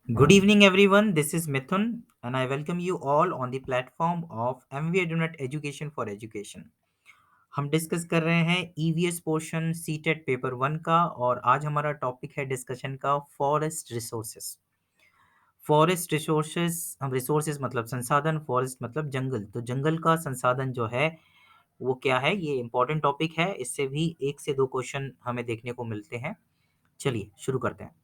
Good evening, everyone. This is Mithun, and I welcome you all on the platform of MVA Donut Education for Education. हम discuss कर रहे हैं EVS portion CTET paper one का और आज हमारा topic है डिस्कशन का फॉरेस्ट रिसोर्सेस। फॉरेस्ट रिसोर्सेस हम रिसोर्सेस मतलब संसाधन, फॉरेस्ट मतलब जंगल। तो जंगल का संसाधन जो है वो क्या है, ये इंपॉर्टेंट टॉपिक है। इससे भी एक से दो क्वेश्चन हमें देखने को मिलते हैं। चलिए शुरू करते हैं।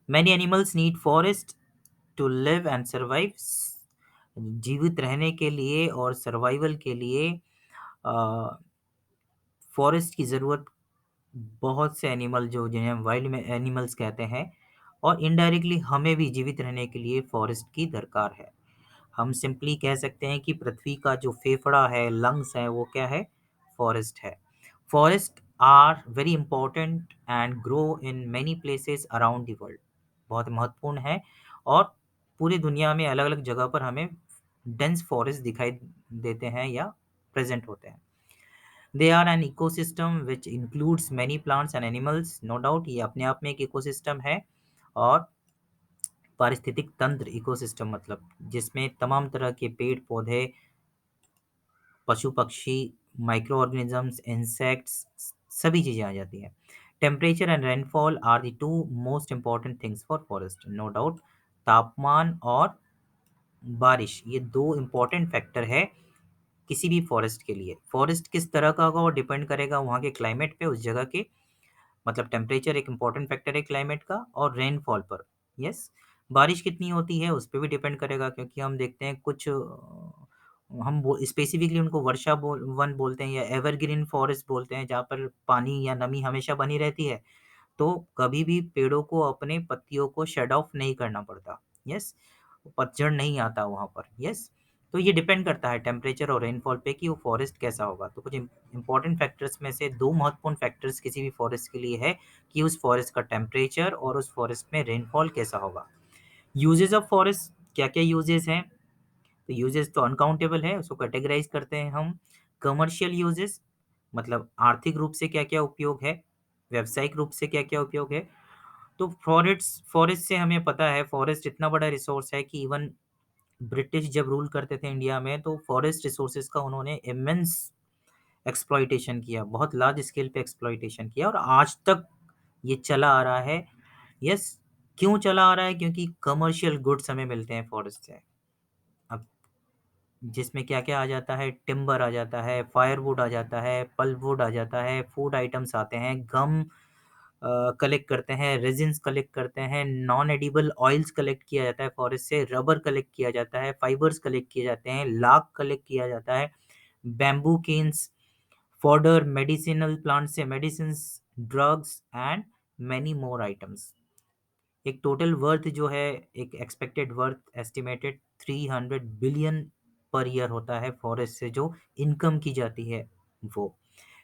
Many animals need forest to live and survive. जीवित रहने के लिए और सर्वाइवल के लिए फॉरेस्ट की ज़रूरत बहुत से एनिमल जो जिन्हें हम वाइल्ड में एनिमल्स कहते हैं, और इनडायरेक्टली हमें भी जीवित रहने के लिए फॉरेस्ट की दरकार है। हम सिंपली कह सकते हैं कि पृथ्वी का जो फेफड़ा है, लंग्स है, वो क्या है? फॉरेस्ट है। Forest are very important and grow in many places around the world. बहुत महत्वपूर्ण है और पूरी दुनिया में अलग अलग जगह पर हमें डेंस फॉरेस्ट दिखाई देते हैं या प्रेजेंट होते हैं। They are an ecosystem which includes many plants and animals. No doubt ये अपने आप में एक इकोसिस्टम है। और पारिस्थितिक तंत्र, इकोसिस्टम मतलब जिसमें तमाम तरह के पेड़ पौधे, पशु पक्षी, माइक्रो ऑर्गेनिजम्स, इंसेक्ट्स, सभी चीज़ें आ जाती हैं। Temperature and rainfall are the two most important things for forest, no doubt. तापमान और बारिश ये दो इम्पॉर्टेंट फैक्टर है किसी भी फॉरेस्ट के लिए। फॉरेस्ट किस तरह का होगा वो डिपेंड करेगा वहाँ के क्लाइमेट पे, उस जगह के। मतलब टेम्परेचर एक इम्पॉर्टेंट फैक्टर है क्लाइमेट का, और रेनफॉल पर। यस। बारिश कितनी होती है उस पे भी डिपेंड करेगा, क्योंकि हम देखते हैं कुछ हम स्पेसिफिकली उनको वर्षा वन बोलते हैं या एवरग्रीन फॉरेस्ट बोलते हैं, जहाँ पर पानी या नमी हमेशा बनी रहती है। तो कभी भी पेड़ों को अपने पत्तियों को शेड ऑफ नहीं करना पड़ता। यस। पतझड़ नहीं आता वहाँ पर। यस। तो ये डिपेंड करता है टेम्परेचर और रेनफॉल पे कि वो फॉरेस्ट कैसा होगा। तो कुछ इंपॉर्टेंट फैक्टर्स में से दो महत्वपूर्ण फैक्टर्स किसी भी फॉरेस्ट के लिए है कि उस फॉरेस्ट का टेम्परेचर और उस फॉरेस्ट में रेनफॉल कैसा होगा। यूजेस ऑफ फॉरेस्ट, क्या क्या यूजेस हैं? तो यूजेस तो अनकाउंटेबल है, उसको कैटेगराइज करते हैं हम। कमर्शियल यूजेस मतलब आर्थिक रूप से क्या क्या उपयोग है, व्यावसायिक रूप से क्या क्या उपयोग है। तो फॉरेस्ट फॉरेस्ट से हमें पता है, फॉरेस्ट इतना बड़ा रिसोर्स है कि इवन ब्रिटिश जब रूल करते थे इंडिया में, तो फॉरेस्ट रिसोर्सेज का उन्होंने इमेंस एक्सप्लॉइटेशन किया, बहुत लार्ज स्केल पे एक्सप्लॉइटेशन किया, और आज तक ये चला आ रहा है। यस। क्यों चला आ रहा है? क्योंकि कमर्शियल गुड्स हमें मिलते हैं फॉरेस्ट से। अब जिसमें क्या-क्या आ जाता है, टिम्बर आ जाता है, फायरवुड आ जाता है, पल्पवुड आ जाता है, फूड आइटम्स आते हैं, गम कलेक्ट करते हैं, रेजिन्स कलेक्ट करते हैं, नॉन एडिबल ऑयल्स कलेक्ट किया जाता है फॉरेस्ट से, रबर कलेक्ट किया जाता है, फाइबर्स कलेक्ट किए जाते हैं, लाख कलेक्ट किया जाता है, bamboo canes, fodder, medicinal plant से medicines, drugs and many more items. एक टोटल वर्थ जो है, एक expected worth estimated 300 billion per year होता है फॉरेस्ट से जो इनकम की जाती है वो।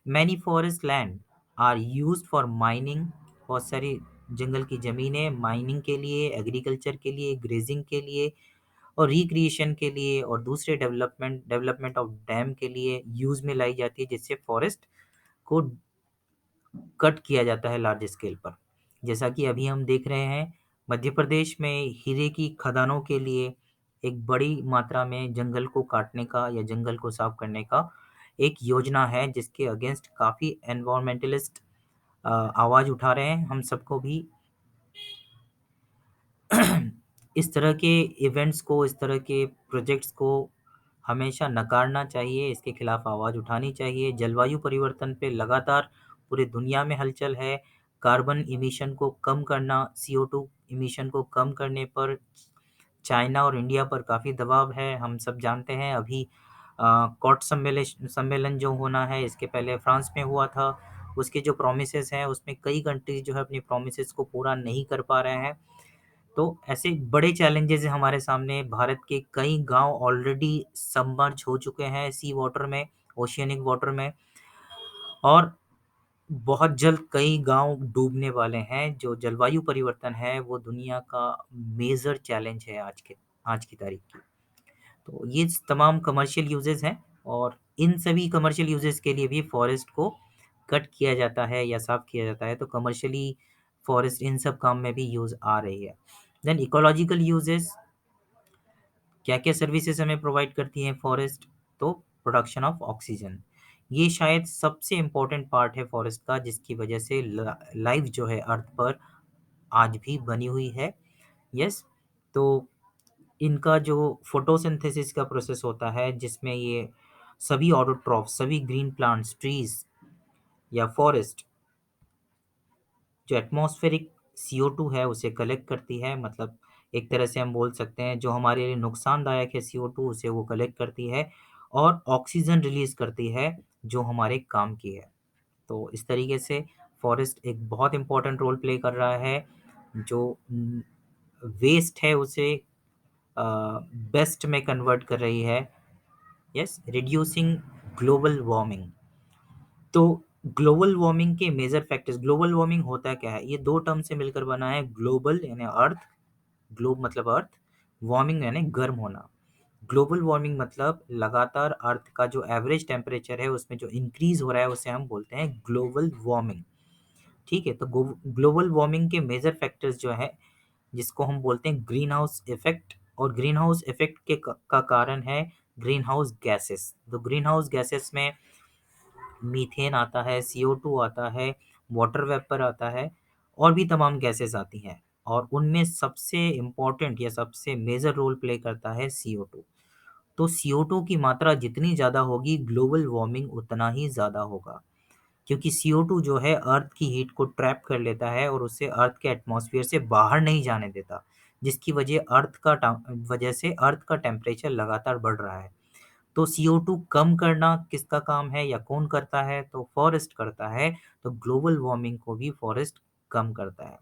Many forest land are used for mining. बहुत सारी जंगल की ज़मीनें माइनिंग के लिए, एग्रीकल्चर के लिए, ग्रेजिंग के लिए और रिक्रिएशन के लिए और दूसरे डेवलपमेंट ऑफ डैम के लिए यूज़ में लाई जाती है, जिससे फॉरेस्ट को कट किया जाता है लार्ज स्केल पर। जैसा कि अभी हम देख रहे हैं, मध्य प्रदेश में हीरे की खदानों के लिए एक बड़ी मात्रा में जंगल को काटने का या जंगल को साफ करने का एक योजना है, जिसके अगेंस्ट काफ़ी एनवायरमेंटलिस्ट आवाज़ उठा रहे हैं। हम सबको भी इस तरह के इवेंट्स को, इस तरह के प्रोजेक्ट्स को हमेशा नकारना चाहिए, इसके खिलाफ आवाज़ उठानी चाहिए। जलवायु परिवर्तन पे लगातार पूरी दुनिया में हलचल है। कार्बन इमिशन को कम करना, CO2 इमिशन को कम करने पर चाइना और इंडिया पर काफ़ी दबाव है। हम सब जानते हैं अभी कॉट सम्मेलन जो होना है, इसके पहले फ्रांस में हुआ था। उसके जो प्रॉमिसेस हैं उसमें कई कंट्रीज जो है अपनी प्रॉमिसेस को पूरा नहीं कर पा रहे हैं। तो ऐसे बड़े चैलेंजेस हैं हमारे सामने। भारत के कई गांव ऑलरेडी सबमर्ज हो चुके हैं सी वाटर में, ओशियनिक वाटर में, और बहुत जल्द कई गांव डूबने वाले हैं। जो जलवायु परिवर्तन है वो दुनिया का मेजर चैलेंज है आज की तारीख की। तो ये तमाम कमर्शियल यूजेस हैं, और इन सभी कमर्शियल यूजेस के लिए भी फॉरेस्ट को कट किया जाता है या साफ किया जाता है। तो कमर्शियली फॉरेस्ट इन सब काम में भी यूज आ रही है। देन इकोलॉजिकल यूजेस, क्या क्या सर्विसेज हमें प्रोवाइड करती है फॉरेस्ट? तो प्रोडक्शन ऑफ ऑक्सीजन, ये शायद सबसे इम्पोर्टेंट पार्ट है फॉरेस्ट का, जिसकी वजह से लाइफ जो है अर्थ पर आज भी बनी हुई है। यस। तो इनका जो फोटोसिंथेसिस का प्रोसेस होता है, जिसमें ये सभी ऑटोट्रॉफ, सभी ग्रीन प्लांट्स, ट्रीज या फॉरेस्ट जो एटमॉस्फेरिक CO2 है उसे कलेक्ट करती है। मतलब एक तरह से हम बोल सकते हैं जो हमारे लिए नुकसानदायक है CO2, उसे वो कलेक्ट करती है और ऑक्सीजन रिलीज करती है जो हमारे काम की है। तो इस तरीके से फॉरेस्ट एक बहुत इंपॉर्टेंट रोल प्ले कर रहा है, जो वेस्ट है उसे बेस्ट में कन्वर्ट कर रही है। Yes, reducing global warming. तो ग्लोबल वार्मिंग के मेजर फैक्टर्स, ग्लोबल वार्मिंग होता क्या है? ये दो टर्म से मिलकर बना है, ग्लोबल यानी अर्थ, ग्लोब मतलब अर्थ, वार्मिंग यानी गर्म होना। ग्लोबल वार्मिंग मतलब लगातार अर्थ का जो एवरेज टेम्परेचर है उसमें जो इंक्रीज हो रहा है उसे हम बोलते हैं ग्लोबल वार्मिंग। ठीक है, तो ग्लोबल वार्मिंग के मेजर फैक्टर्स जो है, जिसको हम बोलते हैं ग्रीन हाउस इफेक्ट, और ग्रीन हाउस इफेक्ट का कारण है ग्रीन हाउस गैसेस। तो ग्रीन हाउस गैसेस में मीथेन आता है, CO2 आता है, वाटर वेपर आता है, और भी तमाम गैसेस आती हैं। और उनमें सबसे इम्पोर्टेंट या सबसे मेजर रोल प्ले करता है CO2। तो CO2 की मात्रा जितनी ज़्यादा होगी, ग्लोबल वार्मिंग उतना ही ज़्यादा होगा, क्योंकि CO2 जो है अर्थ की हीट को ट्रैप कर लेता है और उसे अर्थ के एटमॉस्फेयर से बाहर नहीं जाने देता, जिसकी वजह से अर्थ का टेम्परेचर लगातार बढ़ रहा है। तो CO2 कम करना किसका काम है या कौन करता है? तो फॉरेस्ट करता है। तो ग्लोबल वार्मिंग को भी फॉरेस्ट कम करता है।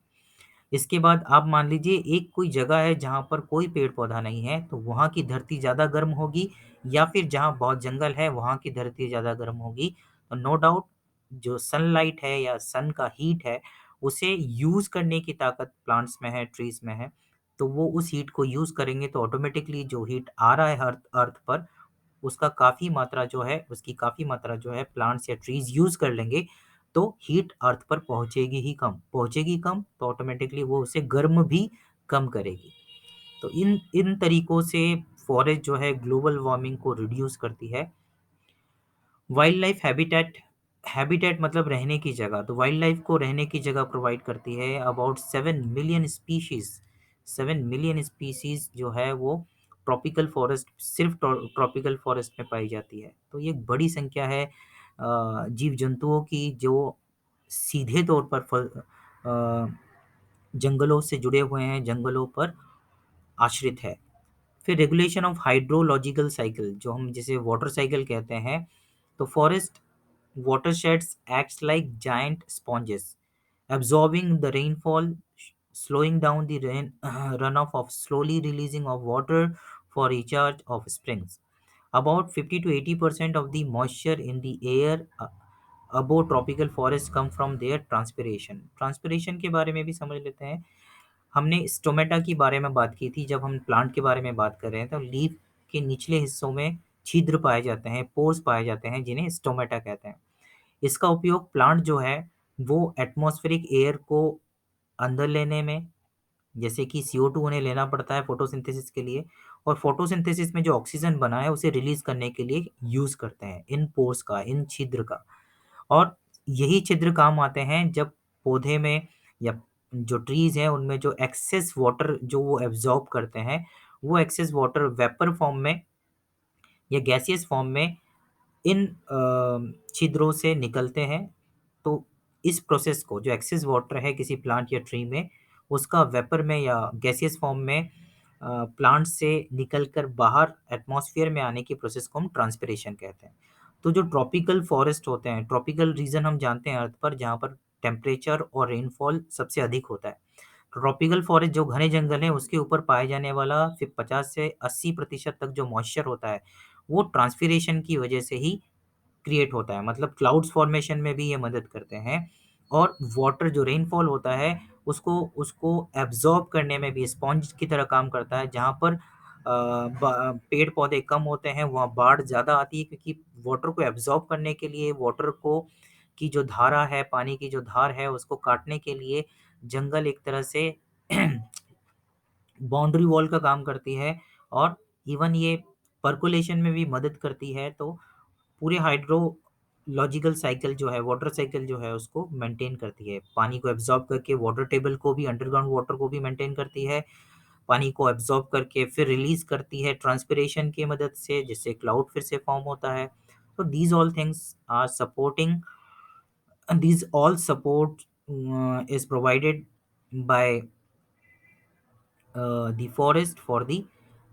इसके बाद आप मान लीजिए एक कोई जगह है जहाँ पर कोई पेड़ पौधा नहीं है, तो वहाँ की धरती ज़्यादा गर्म होगी, या फिर जहाँ बहुत जंगल है वहाँ की धरती ज़्यादा गर्म होगी। तो नो डाउट जो सनलाइट है या सन का हीट है, उसे यूज़ करने की ताकत प्लांट्स में है, ट्रीज में है। तो वो उस हीट को यूज़ करेंगे तो ऑटोमेटिकली जो हीट आ रहा है अर्थ अर्थ पर, उसकी काफ़ी मात्रा जो है प्लांट्स या ट्रीज यूज़ कर लेंगे। तो हीट अर्थ पर पहुँचेगी कम, तो ऑटोमेटिकली वो उसे गर्म भी कम करेगी। तो इन इन तरीकों से फॉरेस्ट जो है ग्लोबल वार्मिंग को रिड्यूस करती है। वाइल्ड लाइफ हैबिटेट, हैबिटेट मतलब रहने की जगह, तो वाइल्ड लाइफ को रहने की जगह प्रोवाइड करती है। About 7 million species, 7 million species जो है वो ट्रॉपिकल फॉरेस्ट, सिर्फ ट्रॉपिकल फॉरेस्ट में पाई जाती है। तो ये एक बड़ी संख्या है जीव जंतुओं की, जो सीधे तौर पर जंगलों से जुड़े हुए हैं, जंगलों पर आश्रित है। फिर रेगुलेशन ऑफ हाइड्रोलॉजिकल साइकिल, जो हम जिसे वाटर साइकिल कहते हैं। तो forest watersheds acts like giant sponges, absorbing the rainfall, slowing down the runoff of slowly releasing of water for recharge of springs. About 50 to 80% of the moisture in the air above tropical forests come from their transpiration. Transpiration के बारे में भी समझ लेते हैं। हमने stomata के बारे में बात की थी जब हम प्लांट के बारे में बात कर रहे हैं, तो लीफ के निचले हिस्सों में छिद्र पाए जाते हैं, पोर्स पाए जाते हैं, जिन्हें स्टोमेटा कहते हैं। इसका उपयोग प्लांट जो है वो एटमॉस्फेरिक एयर को अंदर लेने में, जैसे कि CO2 उन्हें लेना पड़ता है फोटोसिंथेसिस के लिए, और फोटोसिंथेसिस में जो ऑक्सीजन बना है उसे रिलीज करने के लिए यूज करते हैं इन पोर्स का, इन छिद्र का। और यही छिद्र काम आते हैं जब पौधे में या जो ट्रीज हैं उनमें जो एक्सेस वाटर जो वो एब्जॉर्ब करते हैं, वो एक्सेस वाटर वेपर फॉर्म में या गैसियस फॉर्म में इन छिद्रों से निकलते हैं। तो इस प्रोसेस को, जो एक्सेस वाटर है किसी प्लांट या ट्री में, उसका वेपर में या गैसियस फॉर्म में प्लांट से निकलकर बाहर एटमॉस्फेयर में आने की प्रोसेस को हम ट्रांसपिरेशन कहते हैं। तो जो ट्रॉपिकल फॉरेस्ट होते हैं, ट्रॉपिकल रीजन हम जानते हैं अर्थ पर जहाँ पर टेम्परेचर और रेनफॉल सबसे अधिक होता है। ट्रॉपिकल फॉरेस्ट जो घने जंगल हैं उसके ऊपर पाए जाने वाला फिर 50 से 80% तक जो मॉइस्चर होता है, वो ट्रांसपिरेशन की वजह से ही क्रिएट होता है। मतलब क्लाउड्स फॉर्मेशन में भी ये मदद करते हैं। और वाटर जो रेनफॉल होता है उसको उसको एब्जॉर्ब करने में भी स्पॉन्ज की तरह काम करता है। जहाँ पर पेड़ पौधे कम होते हैं वहाँ बाढ़ ज़्यादा आती है, क्योंकि वाटर को एब्जॉर्ब करने के लिए, वाटर को की जो धारा है, पानी की जो धार है, उसको काटने के लिए जंगल एक तरह से बाउंड्री वॉल का काम करती है, और इवन ये पर्कुलेशन में भी मदद करती है। तो पूरे हाइड्रोलॉजिकल साइकिल जो है, वाटर साइकिल जो है, उसको मेंटेन करती है। पानी को एब्जॉर्ब करके वाटर टेबल को भी, अंडरग्राउंड वाटर को भी मेंटेन करती है। पानी को एब्जॉर्ब करके फिर रिलीज करती है ट्रांसपिरेशन की मदद से, जिससे क्लाउड फिर से फॉर्म होता है। तो these all things are supporting, these all support is provided by the forest for the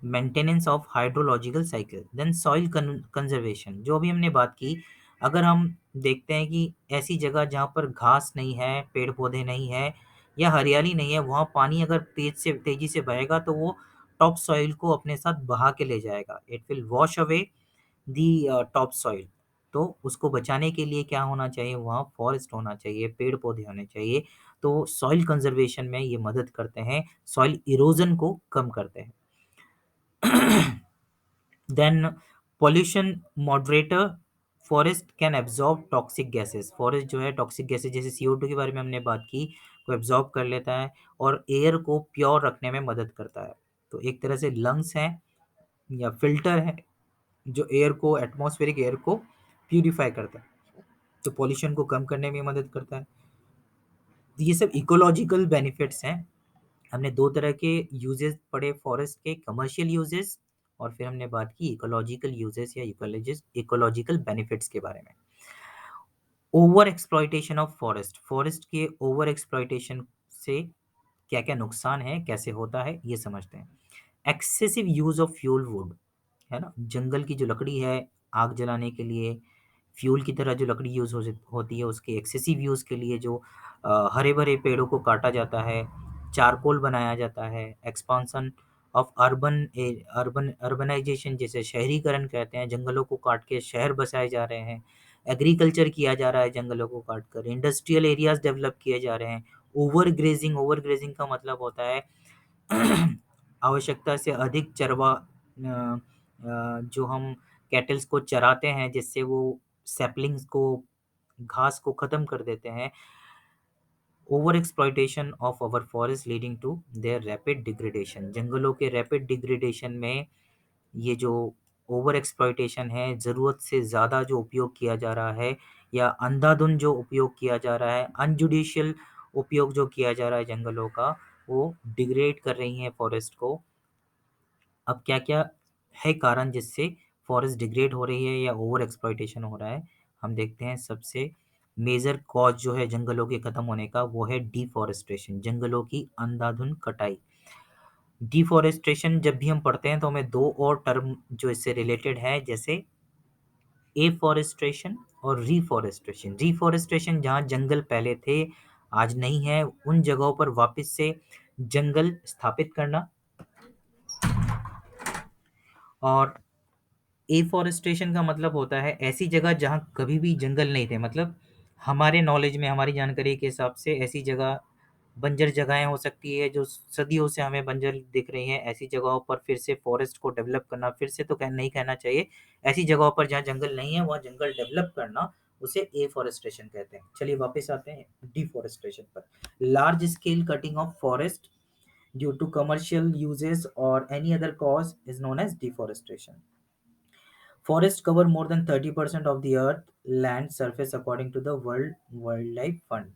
maintenance of hydrological cycle. Then soil conservation, जो अभी हमने बात की, अगर हम देखते हैं कि ऐसी जगह जहाँ पर घास नहीं है, पेड़ पौधे नहीं है, या हरियाली नहीं है, वहाँ पानी अगर तेजी से बहेगा तो वो टॉप सॉइल को अपने साथ बहा के ले जाएगा। It will wash away the top soil. तो उसको बचाने के लिए क्या होना चाहिए, वहाँ फॉरेस्ट होना चाहिए, पेड़ पौधे होने चाहिए। तो सॉइल कंजर्वेशन में ये मदद करते हैं, सॉइल इरोजन को कम करते हैं। Then pollution moderator, forest can absorb toxic gases. Forest जो है टॉक्सिक गैसेस जैसे CO2 के बारे में हमने बात की, को एब्जॉर्ब कर लेता है और एयर को प्योर रखने में मदद करता है। तो एक तरह से लंग्स हैं या फिल्टर है जो एयर को, एटमॉस्फेरिक एयर को प्यूरिफाई करता है, तो पॉल्यूशन को कम करने में मदद करता है। तो ये सब इकोलॉजिकल बेनिफिट्स हैं। हमने दो तरह के यूजेस पढ़े फॉरेस्ट के, कमर्शियल यूजेस, और फिर हमने बात की इकोलॉजिकल यूजेस या इकोलॉजिकल बेनिफिट्स के बारे में। Over exploitation of forest, forest के ओवर एक्सप्लॉइटेशन से क्या क्या नुकसान है, कैसे होता है, ये समझते हैं। Excessive use of fuel wood, है ना, जंगल की जो लकड़ी है आग जलाने के लिए, फ्यूल की तरह जो लकड़ी होती है, उसके एक्सेसिव यूज़ के लिए जो हरे भरे पेड़ों को काटा जाता है, चारकोल बनाया जाता है। एक्सपांसन ऑफ अर्बनाइजेशन, जैसे शहरीकरण कहते हैं, जंगलों को काट के शहर बसाए जा रहे हैं। एग्रीकल्चर किया जा रहा है जंगलों को काट कर, इंडस्ट्रियल एरियाज डेवलप किए जा रहे हैं। ओवर ग्रेजिंग, ओवर ग्रेजिंग का मतलब होता है आवश्यकता से अधिक चरवा, जो हम कैटल्स को चराते हैं जिससे वो सैपलिंग्स को, घास को खत्म कर देते हैं। Over exploitation of our forest leading to their rapid degradation, जंगलों के रैपिड डिग्रेडेशन में ये जो ओवर एक्सप्लॉइटेशन है, ज़रूरत से ज़्यादा जो उपयोग किया जा रहा है, या अंधाधुंध जो उपयोग किया जा रहा है, अनजुडिशियल उपयोग जो किया जा रहा है जंगलों का, वो डिग्रेड कर रही हैं फॉरेस्ट को। अब क्या-क्या है कारण जिससे फॉरेस्ट डिग्रेड हो रही है या ओवर एक्सप्लॉइटेशन हो रहा है? हम देखते हैं सबसे मेजर कॉज़ जो है जंगलों के खत्म होने का, वो है डिफ़ॉरेस्टेशन, जंगलों की अंधाधुंध कटाई। डिफ़ॉरेस्टेशन जब भी हम पढ़ते हैं तो हमें 2 और टर्म जो इससे रिलेटेड है, जैसे एफ़ॉरेस्टेशन और रीफ़ॉरेस्टेशन। रीफ़ॉरेस्टेशन जहाँ जंगल पहले थे, आज नहीं है, उन जगहों पर वापस से जंगल स्थापित करना। और एफॉरेस्टेशन का मतलब होता है ऐसी जगह जहाँ कभी भी जंगल नहीं थे, मतलब हमारे नॉलेज में, हमारी जानकारी के हिसाब से ऐसी जगह, बंजर जगहें हो सकती है जो सदियों से हमें बंजर दिख रही हैं, ऐसी जगहों पर फिर से फॉरेस्ट को डेवलप करना, फिर से तो नहीं कहना चाहिए, ऐसी जगहों पर जहाँ जंगल नहीं है वहाँ जंगल डेवलप करना, उसे एफॉरेस्टेशन कहते हैं। चलिए वापस आते हैं डिफॉरेस्टेशन पर। Large scale cutting of forest due to commercial uses और any other cause is known as deforestation. Forests cover more than 30% of the earth land surface according to the World Wildlife Fund.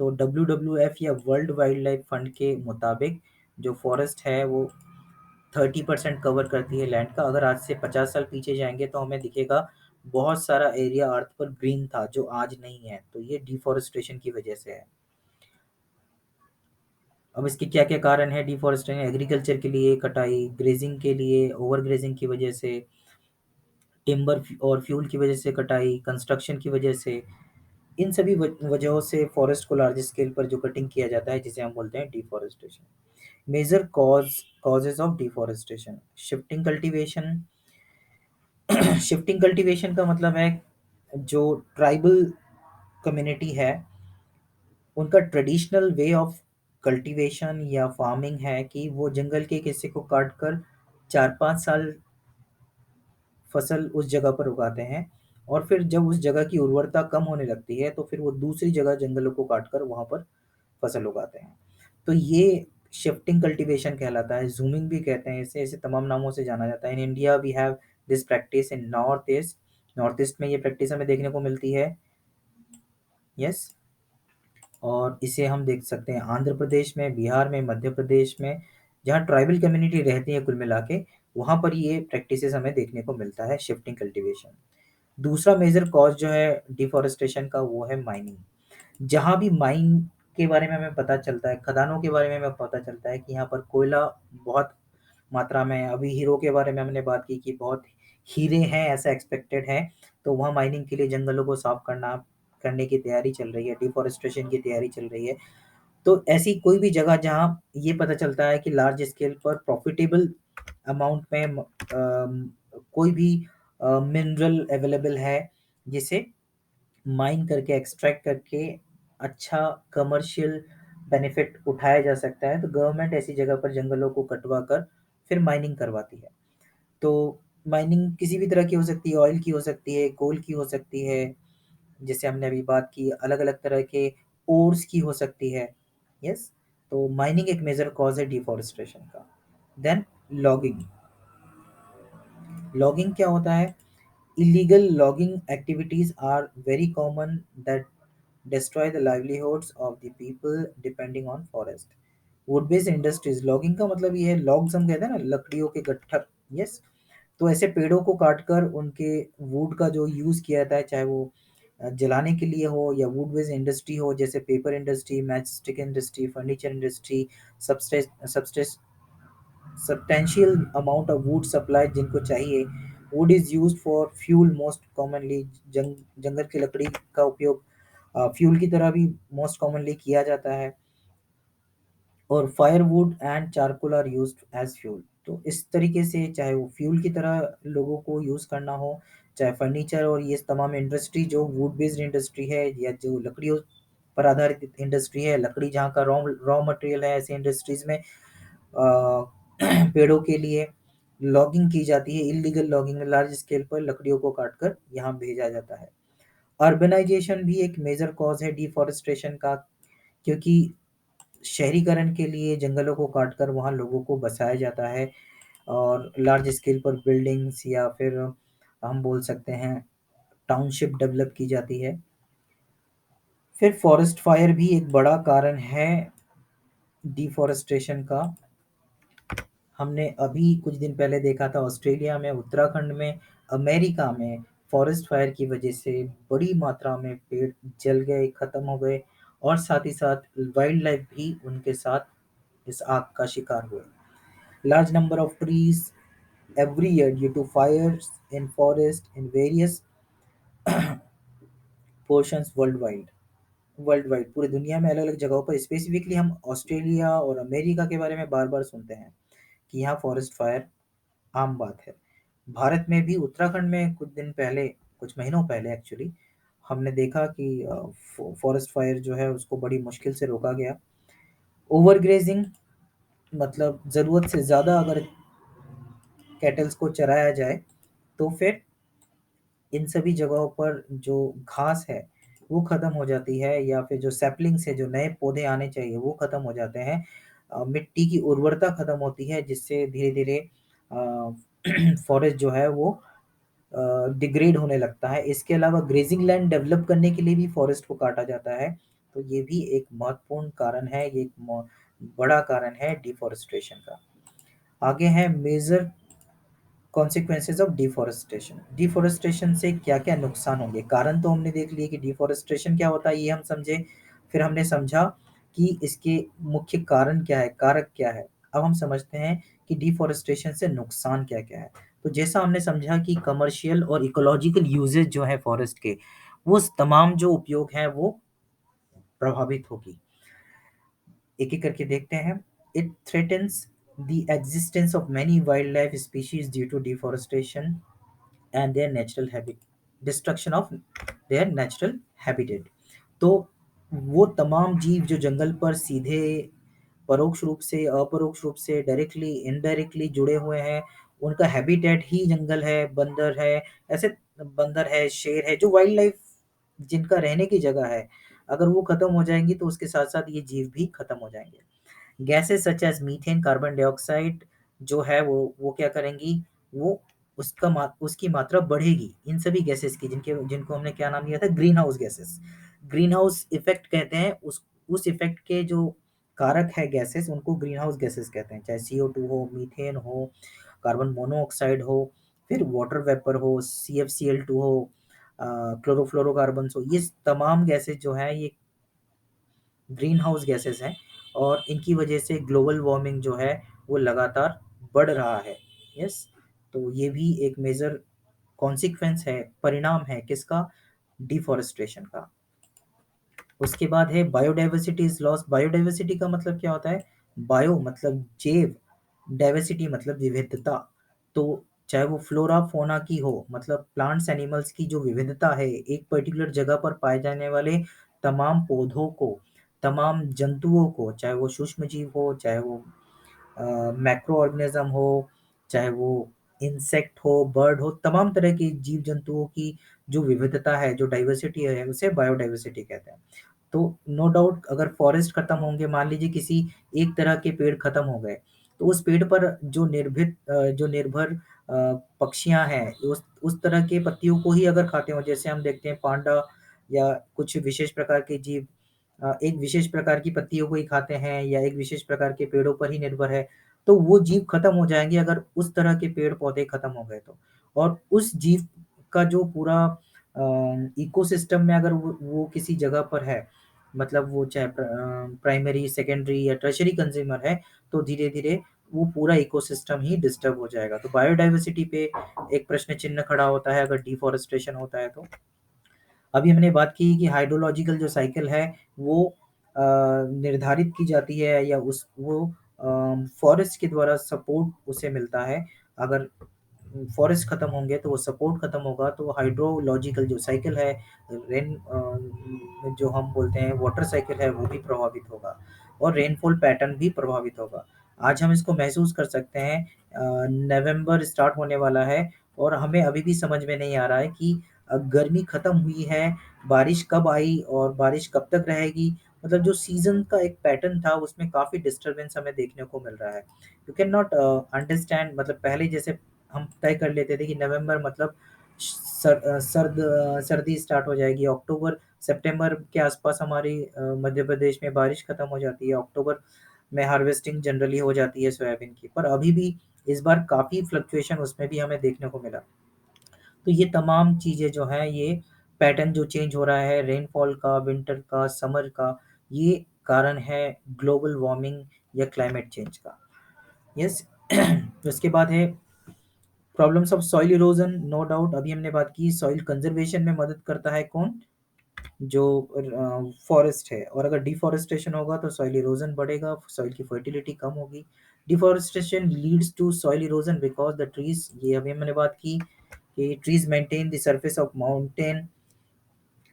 तो WWF या world wild life fund के मुताबिक जो forest है वो 30% cover करती है लैंड का। अगर आज से 50 साल पीछे जाएंगे तो हमें दिखेगा बहुत सारा एरिया अर्थ पर ग्रीन था जो आज नहीं है, तो ये डिफॉरेस्टेशन की वजह से है। अब इसके क्या क्या कारण है डिफॉरेस्टेशन? एग्रीकल्चर के लिए कटाई, ग्रेजिंग के लिए, ओवर ग्रेजिंग की वजह से, टिम्बर और फ्यूल की वजह से कटाई, कंस्ट्रक्शन की वजह से, इन सभी वजहों से फॉरेस्ट को लार्ज स्केल पर जो कटिंग किया जाता है जिसे हम बोलते हैं deforestation. Major causes of deforestation, shifting cultivation. Shifting cultivation का मतलब है जो ट्राइबल कम्युनिटी है उनका ट्रेडिशनल वे ऑफ कल्टीवेशन या फार्मिंग है कि वो जंगल के एक हिस्से को काट कर 4-5 साल फसल उस जगह पर उगाते हैं, और फिर जब उस जगह की उर्वरता कम होने लगती है तो फिर वो दूसरी जगह जंगलों को काट कर वहाँ पर फसल उगाते हैं। तो ये शिफ्टिंग कल्टीवेशन कहलाता है, ज़ूमिंग भी कहते हैं इसे, ऐसे तमाम नामों से जाना जाता है। In India we have this practice in north east में ये प्रैक्टिस हमें देखने को मिलती है। यस। और इसे हम देख सकते हैं आंध्र प्रदेश में, बिहार में, मध्य प्रदेश में, जहाँ ट्राइबल कम्युनिटी रहती है कुल मिला के, वहाँ पर ये प्रैक्टिसेस हमें देखने को मिलता है, शिफ्टिंग कल्टीवेशन। दूसरा मेजर कॉज जो है डिफॉरेस्टेशन का वो है माइनिंग। जहाँ भी माइन के बारे में हमें पता चलता है, खदानों के बारे में हमें पता चलता है कि यहाँ पर कोयला बहुत मात्रा में है। अभी हीरो के बारे में हमने बात की कि बहुत हीरे हैं ऐसा एक्सपेक्टेड है, तो वहाँ माइनिंग के लिए जंगलों को साफ करने की तैयारी चल रही है, डिफॉरेस्टेशन की तैयारी चल रही है। तो ऐसी कोई भी जगह जहाँ ये पता चलता है कि लार्ज स्केल पर प्रॉफिटेबल अमाउंट में कोई भी मिनरल अवेलेबल है, जिसे माइन करके एक्सट्रैक्ट करके अच्छा कमर्शियल बेनिफिट उठाया जा सकता है, तो गवर्नमेंट ऐसी जगह पर जंगलों को कटवा कर फिर माइनिंग करवाती है। तो माइनिंग किसी भी तरह की हो सकती है, ऑयल की हो सकती है, कोल की हो सकती है, जैसे हमने अभी बात की अलग अलग तरह के ओर्स की हो सकती है। यस। तो माइनिंग एक मेजर कॉज है डिफॉरेस्टेशन का। Then logging. लॉगिंग क्या होता है? illegal logging activities are very common that destroy the livelihoods of the people depending on forest. Would based industries, logging का मतलब ये है, लॉग्स हम कहते हैं ना लकड़ियों के गट्ठर। यस। तो ऐसे पेड़ों को काटकर उनके वुड का जो यूज किया जाता है, चाहे वो जलाने के लिए हो या वुड बेस्ड इंडस्ट्री हो, जैसे paper industry, matchstick industry, furniture industry, substantial amount of wood supply जिनको चाहिए। Wood is used for fuel most commonly. जंगल की लकड़ी का उपयोग फ्यूल की तरह भी मोस्ट कॉमनली किया जाता है। और firewood and charcoal are used as fuel. तो इस तरीके से चाहे वो फ्यूल की तरह लोगों को यूज़ करना हो, चाहे फर्नीचर और ये तमाम इंडस्ट्री जो वुड बेस्ड इंडस्ट्री है, या जो लकड़ियों पर आधारित इंडस्ट्री है, लकड़ी जहाँ का रॉ रॉ मटेरियल है, ऐसे इंडस्ट्रीज में पेड़ों के लिए लॉगिंग की जाती है। इलीगल लॉगिंग में लार्ज स्केल पर लकड़ियों को काटकर यहाँ भेजा जाता है। अर्बनाइजेशन भी एक मेजर कॉज है डिफॉरेस्टेशन का, क्योंकि शहरीकरण के लिए जंगलों को काटकर वहाँ लोगों को बसाया जाता है, और लार्ज स्केल पर बिल्डिंग्स या फिर हम बोल सकते हैं टाउनशिप डेवलप की जाती है। फिर फॉरेस्ट फायर भी एक बड़ा कारण है डिफॉरेस्टेशन का। हमने अभी कुछ दिन पहले देखा था ऑस्ट्रेलिया में, उत्तराखंड में, अमेरिका में फॉरेस्ट फायर की वजह से बड़ी मात्रा में पेड़ जल गए, खत्म हो गए, और साथ ही साथ वाइल्ड लाइफ भी उनके साथ इस आग का शिकार हुए। Large number of trees every year due to fires in forest in various portions world wide पूरी दुनिया में अलग अलग जगहों पर, स्पेसिफिकली हम ऑस्ट्रेलिया और अमेरिका के बारे में बार बार सुनते हैं कि यहाँ फॉरेस्ट फायर आम बात है। भारत में भी उत्तराखंड में कुछ दिन पहले, कुछ महीनों पहले एक्चुअली, हमने देखा कि फॉरेस्ट फायर जो है उसको बड़ी मुश्किल से रोका गया। ओवरग्रेजिंग मतलब ज़रूरत से ज़्यादा अगर कैटल्स को चराया जाए, तो फिर इन सभी जगहों पर जो घास है वो खत्म हो जाती है, या फिर जो सैपलिंग्स है, जो नए पौधे आने चाहिए वो खत्म हो जाते हैं। मिट्टी की उर्वरता खत्म होती है, जिससे धीरे धीरे फॉरेस्ट जो है वो डिग्रेड होने लगता है। इसके अलावा ग्रेजिंग लैंड डेवलप करने के लिए भी फॉरेस्ट को काटा जाता है। तो ये भी एक महत्वपूर्ण कारण है, ये एक बड़ा कारण है डिफॉरेस्टेशन का। आगे है major consequences of deforestation. Deforestation से क्या क्या नुकसान होंगे? कारण तो हमने देख लिए कि डिफॉरेस्टेशन क्या होता है, ये हम समझे। फिर हमने समझा कि इसके मुख्य कारण क्या है, कारक क्या है। अब हम समझते हैं कि डिफॉरेस्टेशन से नुकसान क्या क्या है। तो जैसा हमने समझा कि कमर्शियल और इकोलॉजिकल यूजेज जो है फॉरेस्ट के, वो तमाम जो उपयोग हैं वो प्रभावित होगी। एक एक करके देखते हैं। It threatens the existence of many wild life species due to deforestation and their natural habit destruction of their natural habitat। तो वो तमाम जीव जो जंगल पर सीधे, परोक्ष रूप से, अपरोक्ष रूप से, डायरेक्टली इनडायरेक्टली जुड़े हुए हैं, उनका हैबिटेट ही जंगल है, बंदर है, ऐसे बंदर है, शेर है, जो वाइल्ड लाइफ जिनका रहने की जगह है, अगर वो खत्म हो जाएंगी तो उसके साथ साथ ये जीव भी खत्म हो जाएंगे। Gases such as methane, carbon dioxide जो है वो क्या करेंगी, वो उसकी मात्रा बढ़ेगी इन सभी गैसेस की, जिनको हमने क्या नाम दिया था, green house gases. Green house effect कहते हैं उस इफेक्ट के जो कारक है गैसेस, उनको ग्रीन हाउस गैसेस कहते हैं, चाहे CO2 हो, मीथेन हो, कार्बन मोनोऑक्साइड हो, फिर वाटर वेपर हो, CFCl2 हो, क्लोरोफ्लोरोकार्बन हो, ये तमाम गैसेस जो है ये ग्रीन हाउस गैसेस हैं। और इनकी वजह से ग्लोबल वार्मिंग जो है वो लगातार बढ़ रहा है। यस, तो ये भी एक मेजर कॉन्सिक्वेंस है, परिणाम है किसका, डिफॉरेस्टेशन का। उसके बाद है बायोडाइवर्सिटी इज लॉस। बायोडाइवर्सिटी का मतलब क्या होता है, बायो मतलब जैव, डाइवर्सिटी मतलब विविधता। तो चाहे वो फ्लोरा फोना की हो, मतलब प्लांट्स एनिमल्स की जो विविधता है, एक पर्टिकुलर जगह पर पाए जाने वाले तमाम पौधों को, तमाम जंतुओं को, चाहे वो सूक्ष्म जीव हो, चाहे वो मैक्रो ऑर्गेनिज्म हो, चाहे वो इंसेक्ट हो, बर्ड हो, तमाम तरह के जीव जंतुओं की जो विविधता है, जो डाइवर्सिटी है, उसे बायोडाइवर्सिटी कहते हैं। तो नो डाउट अगर फॉरेस्ट खत्म होंगे, मान लीजिए किसी एक तरह के पेड़ खत्म हो गए, तो उस पेड़ पर जो निर्भर पक्षियां हैं, उस तरह के पत्तियों को ही अगर खाते हो, जैसे हम देखते हैं पांडा या कुछ विशेष प्रकार के जीव एक विशेष प्रकार की पत्तियों को ही खाते हैं, या एक विशेष प्रकार के पेड़ों पर ही निर्भर है, तो वो जीव खत्म हो जाएंगे अगर उस तरह के पेड़ पौधे खत्म हो गए तो। और उस जीव का जो पूरा इकोसिस्टम में अगर वो किसी जगह पर है, मतलब वो चाहे प्राइमरी, सेकेंडरी या टर्शरी कंज्यूमर है, तो धीरे धीरे वो पूरा इकोसिस्टम ही डिस्टर्ब हो जाएगा। तो बायोडाइवर्सिटी पे एक प्रश्न चिन्ह खड़ा होता है अगर डिफॉरेस्टेशन होता है तो। अभी हमने बात की कि हाइड्रोलॉजिकल जो साइकिल है वो निर्धारित की जाती है, या उस वो फॉरेस्ट के द्वारा सपोर्ट उसे मिलता है। अगर फॉरेस्ट खत्म होंगे तो वो सपोर्ट खत्म होगा, तो हाइड्रोलॉजिकल जो साइकिल है, रेन जो हम बोलते हैं वाटर साइकिल है, वो भी प्रभावित होगा, और रेनफॉल पैटर्न भी प्रभावित होगा। आज हम इसको महसूस कर सकते हैं। नवंबर स्टार्ट होने वाला है, और हमें अभी भी समझ में नहीं आ रहा है कि गर्मी खत्म हुई है, बारिश कब आई और बारिश कब तक रहेगी। मतलब जो सीजन का एक पैटर्न था उसमें काफी डिस्टरबेंस हमें देखने को मिल रहा है। यू कैन नॉट अंडरस्टैंड, मतलब पहले जैसे हम तय कर लेते थे कि नवंबर मतलब सर्दी स्टार्ट हो जाएगी, अक्टूबर सितंबर के आसपास हमारी मध्य प्रदेश में बारिश खत्म हो जाती है, अक्टूबर में हार्वेस्टिंग जनरली हो जाती है सोयाबीन की। पर अभी भी इस बार काफी फ्लक्चुएशन उसमें भी हमें देखने को मिला। तो ये तमाम चीजें जो हैं, ये पैटर्न जो चेंज हो रहा है रेनफॉल का, विंटर का, समर का, ये कारण है ग्लोबल वार्मिंग या क्लाइमेट चेंज का। यस। उसके बाद है problems of soil erosion. No doubt अभी हमने बात की, सॉइल कंजर्वेशन में मदद करता है कौन, जो फॉरेस्ट है। और अगर डिफॉरेस्टेशन होगा तो सॉइल इरोजन बढ़ेगा, सॉइल की फर्टिलिटी कम होगी। Deforestation leads to soil erosion because the trees, ये अभी हमने बात की कि trees maintain the surface of mountain.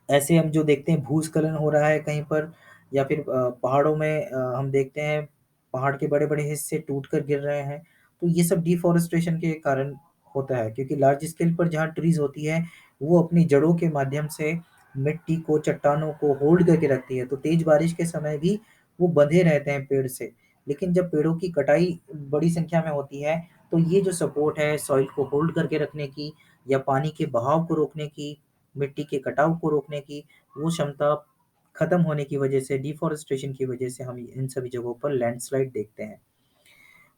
ऐसे हम जो देखते हैं भूस्खलन हो रहा है कहीं पर, या फिर पहाड़ों में हम देखते हैं पहाड़ के बड़े बड़े हिस्से टूट कर गिर रहे हैं। तो ये सब डिफॉरेस्टेशन के कारण होता है, क्योंकि लार्ज स्केल पर जहाँ ट्रीज होती है वो अपनी जड़ों के माध्यम से मिट्टी को, चट्टानों को होल्ड करके रखती है, तो तेज बारिश के समय भी वो बंधे रहते हैं पेड़ से। लेकिन जब पेड़ों की कटाई बड़ी संख्या में होती है, तो ये जो सपोर्ट है सॉइल को होल्ड करके रखने की, या पानी के बहाव को रोकने की, मिट्टी के कटाव को रोकने की, वो क्षमता खत्म होने की वजह से, डिफॉरेस्टेशन की वजह से हम इन सभी जगहों पर लैंडस्लाइड देखते हैं,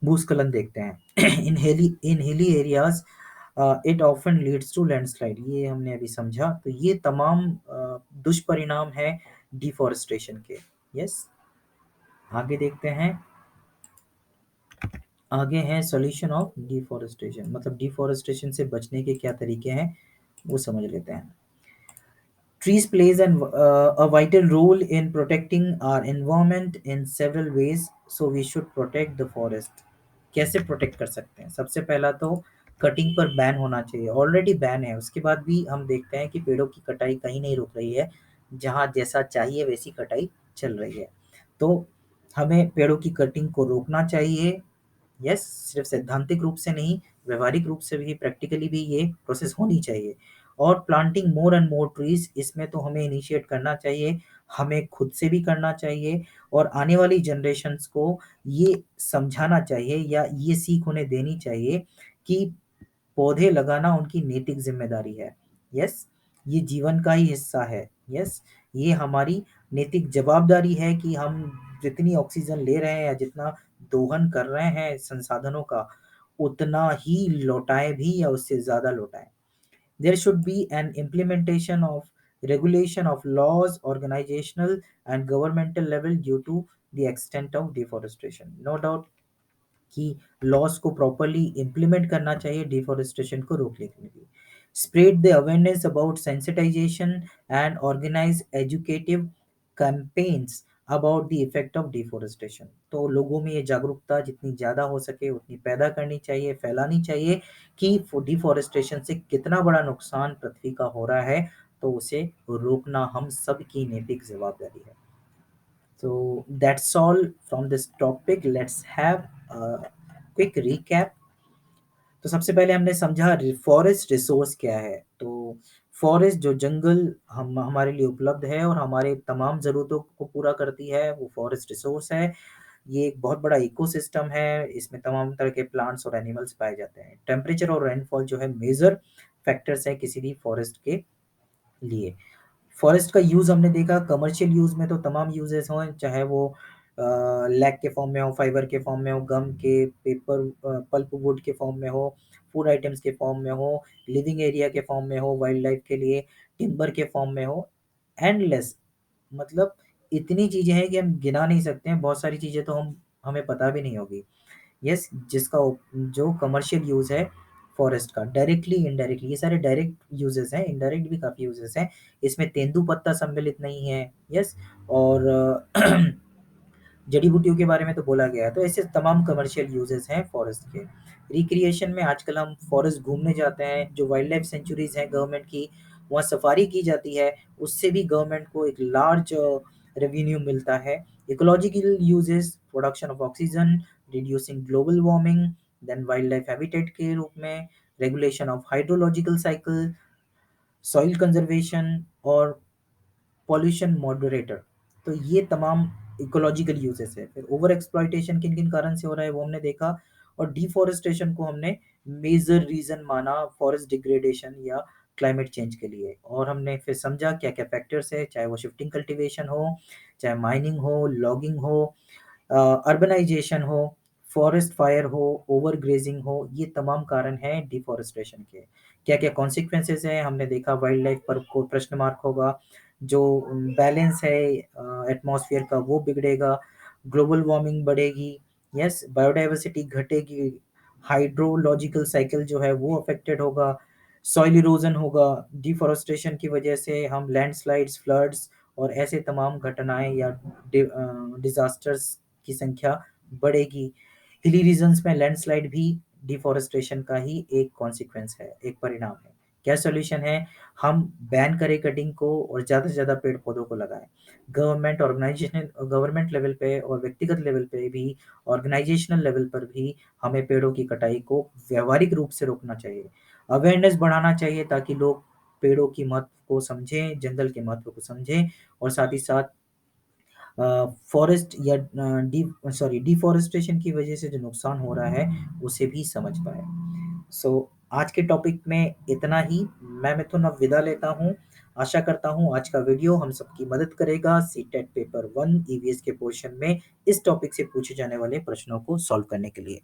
भूस्खलन देखते हैं। In hilly areas it often leads to landslide, ये हमने अभी समझा। तो ये तमाम दुष्परिणाम है डिफॉरेस्टेशन के। यस, आगे देखते हैं। आगे है सॉल्यूशन ऑफ डिफॉरेस्टेशन, मतलब डिफॉरेस्टेशन से बचने के क्या तरीके हैं वो समझ लेते हैं। Trees plays a vital role in protecting our environment in several ways, so we should protect the forest. कैसे प्रोटेक्ट कर सकते हैं? सबसे पहला तो कटिंग पर बैन होना चाहिए, ऑलरेडी बैन है, उसके बाद भी हम देखते हैं कि पेड़ों की कटाई कहीं नहीं रुक रही है, जहाँ जैसा चाहिए वैसी कटाई चल रही है। तो हमें पेड़ों की कटिंग को रोकना चाहिए। यस, सिर्फ सैद्धांतिक रूप से नहीं, व्यवहारिक रूप से भी, प्रैक्टिकली भी ये प्रोसेस होनी चाहिए। और planting more and more trees, इसमें तो हमें इनिशिएट करना चाहिए। हमें खुद से भी करना चाहिए और आने वाली जनरेशन्स को ये समझाना चाहिए या ये सीख उन्हें देनी चाहिए कि पौधे लगाना उनकी नैतिक ज़िम्मेदारी है। यस, ये जीवन का ही हिस्सा है। यस, ये हमारी नैतिक जवाबदारी है कि हम जितनी ऑक्सीजन ले रहे हैं या जितना दोहन कर रहे हैं संसाधनों का, उतना ही लौटाएँ भी या उससे ज़्यादा लौटाएँ। There should be an implementation of regulation of laws, organizational and governmental level due to the extent of deforestation. No doubt कि लॉस को प्रॉपरली इम्प्लीमेंट करना चाहिए डिफॉरेस्टेशन को रोकने के लिए। Spread the awareness about sensitization and organize educative campaigns about the effect of deforestation. तो लोगों में ये जागरूकता जितनी ज़्यादा हो सके उतनी पैदा करनी चाहिए, फैलानी चाहिए कि डिफॉरेस्टेशन से कितना बड़ा नुकसान पृथ्वी का हो रहा है, तो उसे रोकना हम सबकी नैतिक जवाबदारी है। So that's all from this topic. Let's have a quick recap. तो सबसे पहले हमने समझा फॉरेस्ट रिसोर्स क्या है। तो फॉरेस्ट जो जंगल हम हमारे लिए उपलब्ध है और हमारे तमाम ज़रूरतों को पूरा करती है, वो फॉरेस्ट रिसोर्स है। ये एक बहुत बड़ा इकोसिस्टम है, इसमें तमाम तरह के प्लांट्स और एनिमल्स पाए जाते हैं। टेम्परेचर और रेनफॉल जो है मेजर फैक्टर्स हैं किसी भी फॉरेस्ट के लिए। फॉरेस्ट का यूज़ हमने देखा कमर्शियल यूज़ में तो तमाम यूजेस हों, चाहे वो लैक के फॉर्म में हो, फाइबर के फॉर्म में हो, गम के, पेपर पल्प वुड के फॉर्म में हो, फूड आइटम्स के फॉर्म में हो, लिविंग एरिया के फॉर्म में हो, वाइल्ड लाइफ के लिए टिम्बर के फॉर्म में हो, एंडलेस, मतलब इतनी चीज़ें हैं कि हम गिना नहीं सकते हैं। बहुत सारी चीज़ें तो हमें पता भी नहीं होगी। यस, जो कमर्शियल यूज़ है फॉरेस्ट का, डायरेक्टली इनडायरेक्टली, ये सारे डायरेक्ट यूजेस हैं, इनडायरेक्ट भी काफ़ी यूजेस हैं। इसमें तेंदुपत्ता सम्मिलित नहीं है। यस, और जड़ी बूटियों के बारे में तो बोला गया है। तो ऐसे तमाम कमर्शियल यूजेस हैं फॉरेस्ट के। रिक्रिएशन में आजकल हम फॉरेस्ट घूमने जाते हैं, जो वाइल्ड लाइफ सेंचुरीज हैं गवर्नमेंट की, वहाँ सफारी की जाती है, उससे भी गवर्नमेंट को एक लार्ज रेवेन्यू मिलता है। Ecological uses, production of oxygen, reducing global warming, then wild life habitat के रूप में, regulation of hydrological cycle, soil conservation और पॉल्यूशन मॉडरेटर। तो ये तमाम इकोलॉजिकल यूजेस है। फिर ओवर एक्सप्लॉइटेशन किन किन कारण से हो रहा है वो हमने देखा, और डिफॉरेस्टेशन को हमने मेजर रीजन माना फॉरेस्ट डिग्रेडेशन या क्लाइमेट चेंज के लिए। और हमने फिर समझा क्या क्या फैक्टर्स है, चाहे वो शिफ्टिंग कल्टीवेशन हो, चाहे माइनिंग हो, लॉगिंग हो, अर्बनाइजेशन हो, फॉरेस्ट फायर हो, ओवर ग्रेजिंग हो, ये तमाम कारण हैं डिफॉरेस्टेशन के। क्या क्या कॉन्सिक्वेंसेस हैं हमने देखा, वाइल्ड लाइफ पर को प्रश्न मार्क होगा, जो बैलेंस है एटमॉस्फेयर का वो बिगड़ेगा, ग्लोबल वार्मिंग बढ़ेगी, यस, बायोडाइवर्सिटी घटेगी, हाइड्रोलॉजिकल साइकिल जो है वो अफेक्टेड होगा, सॉइल इरोजन होगा, डिफॉरेस्टेशन की वजह से हम लैंडस्लाइड्स, फ्लड्स और ऐसे तमाम घटनाएं या डिजास्टर्स की संख्या बढ़ेगी। हिली रीजन्स में लैंडस्लाइड भी डिफॉरेस्टेशन का ही एक कॉन्सिक्वेंस है, एक परिणाम है। क्या सॉल्यूशन है? हम बैन करें कटिंग को और ज़्यादा से ज़्यादा पेड़ पौधों को लगाएं। गवर्नमेंट लेवल पे और व्यक्तिगत लेवल पे भी, ऑर्गेनाइजेशनल लेवल पर भी हमें पेड़ों की कटाई को व्यावहारिक रूप से रोकना चाहिए। अवेयरनेस बढ़ाना चाहिए ताकि लोग पेड़ों की महत्व को समझें, जंगल के महत्व को समझें, और साथ ही साथ फॉरेस्ट या डिफॉरेस्टेशन की वजह से जो नुकसान हो रहा है उसे भी समझ पाए। सो आज के टॉपिक में इतना ही। मैं मिथुन अब विदा लेता हूँ। आशा करता हूँ आज का वीडियो हम सबकी मदद करेगा सीटेट पेपर 1 ईवीएस के पोर्शन में इस टॉपिक से पूछे जाने वाले प्रश्नों को सॉल्व करने के लिए।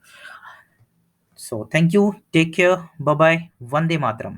So thank you, take care, bye bye, वंदे मातरम।